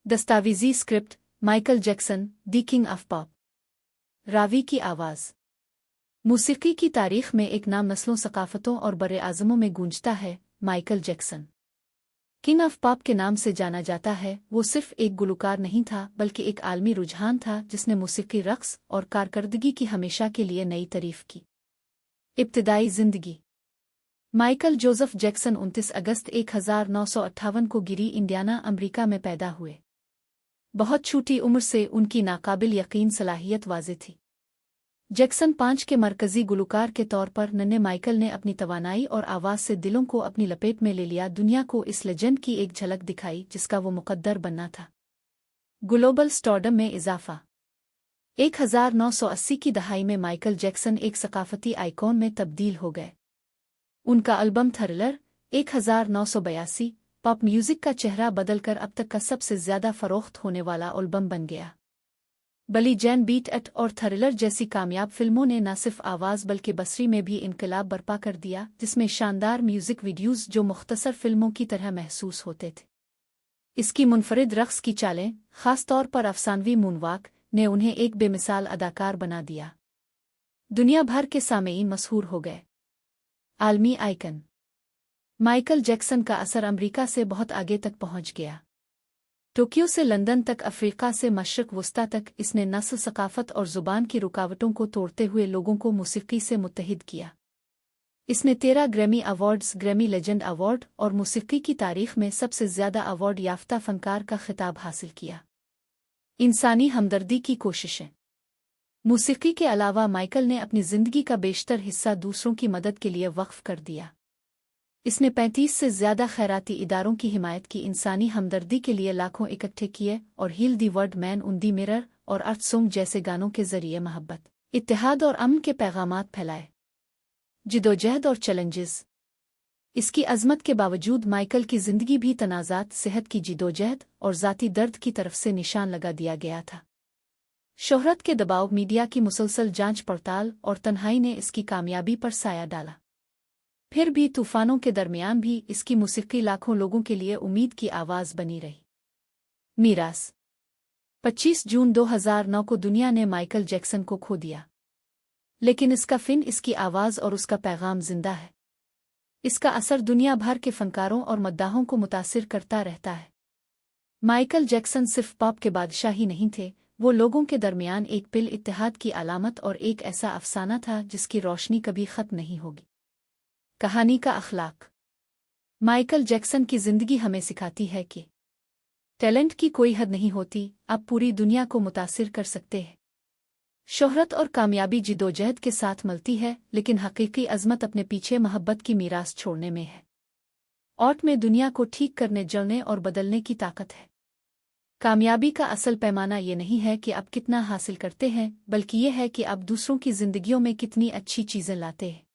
दस्तावेजी script Michael Jackson the king of pop. Ravi की आवाज़। मूसीकी की तारीख में एक नाम नस्लों सकाफ़तों और बड़े आज़मों में गूंजता है। Michael Jackson king of pop के नाम से जाना जाता है। वो सिर्फ एक गुलकार नहीं था बल्कि एक आलमी रुझान था जिसने मूसीकी, रक़्स और कारकर्दगी की हमेशा के लिए नई तारीफ़ की। इब्तिदाई ज़िंदगी। माइकल जोसेफ जैक्सन 29 अगस्त 1958 को गिरी, इंडियाना, अमरीका में पैदा हुए। बहुत छोटी उम्र से उनकी नाकाबिल यकीन सलाहियत वाज़े थी। जैक्सन 5 के मरकज़ी गुलकार के तौर पर नन्हे माइकल ने अपनी तवानाई और आवाज़ से दिलों को अपनी लपेट में ले लिया, दुनिया को इस लेजेंड की एक झलक दिखाई जिसका वो मुक़द्दर बनना था। ग्लोबल स्टारडम में इजाफ़ा। 1980 की दहाई में माइकल जैक्सन एक सकाफ़ती आइकॉन में तब्दील हो गए। उनका एल्बम थ्रिलर 1982 पॉप म्यूज़िक का चेहरा बदलकर अब तक का सबसे ज़्यादा फ़रोख्त होने वाला एल्बम बन गया। बली जैन, बीट इट और थ्रिलर जैसी कामयाब फिल्मों ने न सिर्फ आवाज़ बल्कि बसरी में भी इनकलाब बर्पा कर दिया, जिसमें शानदार म्यूज़िक वीडियोज़ जो मुख्तसर फिल्मों की तरह महसूस होते थे। इसकी मुनफरिद रक़्स की चालें, ख़ास तौर पर अफ़सानवी मूनवॉक, ने उन्हें एक बेमिसाल अदाकार बना दिया। दुनिया भर के सामेईन मशहूर हो गए। आलमी आइकन। माइकल जैक्सन का असर अमरीका से बहुत आगे तक पहुंच गया। टोक्यो से लंदन तक, अफ्रीका से मशरक़ वस्ता तक, इसने नस्ल, सकाफ़त और ज़ुबान की रुकावटों को तोड़ते हुए लोगों को मूसीकी से मुत्तहिद किया। इसने 13 Grammy awards, Grammy legend award और मूसीकी की तारीख़ में सबसे ज़्यादा अवार्ड याफ्ता फ़नकार का खिताब हासिल किया। इंसानी हमदर्दी की कोशिशें। मूसीकी के अलावा माइकल ने अपनी ज़िंदगी का बेशतर हिस्सा दूसरों की मदद के लिए वक्फ कर दिया। इसने 35 से ज़्यादा खैराती इदारों की हिमायत की, इंसानी हमदर्दी के लिए लाखों इकट्ठे किए और हील दी वर्ल्ड मैन उन दी मिरर और अर्थ सॉन्ग जैसे गानों के ज़रिए मोहब्बत, इत्तेहाद और अमन के पैगामात फैलाए। जिदोजहद और चैलेंजेस। इसकी अज़मत के बावजूद माइकल की ज़िंदगी भी तनाज़ात, सेहत की जिदोजहद और ज़ाती दर्द की तरफ से निशान लगा दिया गया था। शोहरत के दबाव, मीडिया की मुसलसल जांच पड़ताल और तन्हाई ने इसकी कामयाबी पर साया डाला। फिर भी तूफ़ानों के दरमियान भी इसकी मूसीकी लाखों लोगों के लिए उम्मीद की आवाज़ बनी रही। मीरास। 25 जून 2009 को दुनिया ने माइकल जैक्सन को खो दिया, लेकिन इसका फ़िन, इसकी आवाज़ और उसका पैगाम ज़िंदा है। इसका असर दुनिया भर के फ़नकारों और मद्दाहों को मुतासिर करता रहता है। माइकल जैक्सन सिर्फ पॉप के बादशाह ही नहीं थे, वो लोगों के दरमियान एक पिल इत्तेहाद की अलामत और एक ऐसा अफसाना था जिसकी रोशनी कभी ख़त्म नहीं होगी। कहानी का अखलाक। माइकल जैक्सन की ज़िंदगी हमें सिखाती है कि टैलेंट की कोई हद नहीं होती, आप पूरी दुनिया को मुतासिर कर सकते हैं। शोहरत और कामयाबी जिदोजहद के साथ मिलती है, लेकिन हकीकी अज़मत अपने पीछे मोहब्बत की मीरास छोड़ने में है। आर्ट में दुनिया को ठीक करने, जलने और बदलने की ताकत है। कामयाबी का असल पैमाना ये नहीं है कि आप कितना हासिल करते हैं, बल्कि ये है कि आप दूसरों की ज़िंदगियों में कितनी अच्छी चीज़ें लाते हैं।